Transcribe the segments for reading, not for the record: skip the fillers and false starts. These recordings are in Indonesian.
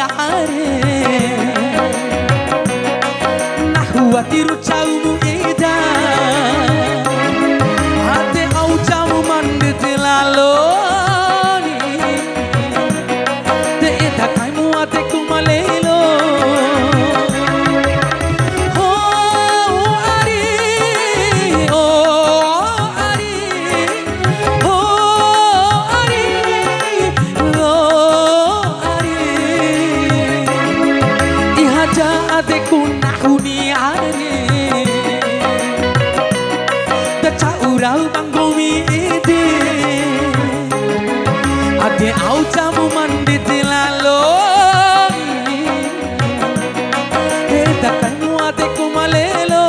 are Nahuatiru caumu ida Ate au camu mandete laloni Te eta kaimu ate kumalelo Urau banggomi ide Ade au camu mandite laloni Eta kanu ate kumalelo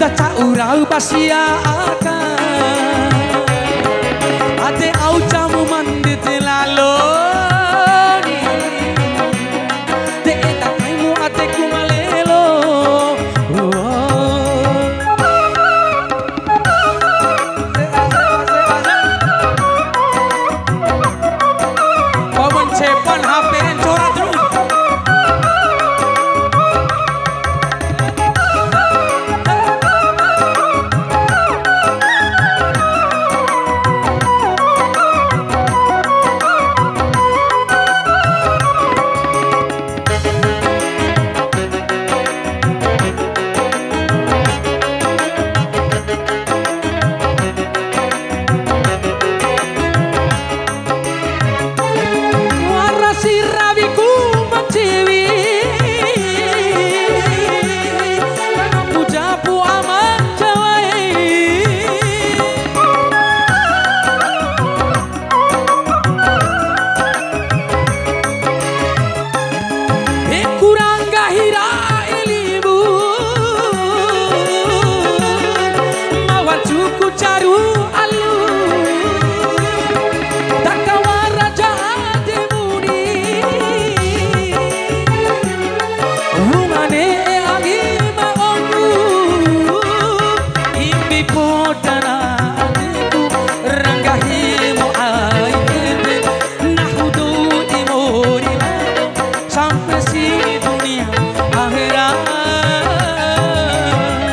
Daca urau basia akan Ate au camu mandite laloni Te eta kaimu ate kumalelo Kawan cepan HP corat terus sampai si dunia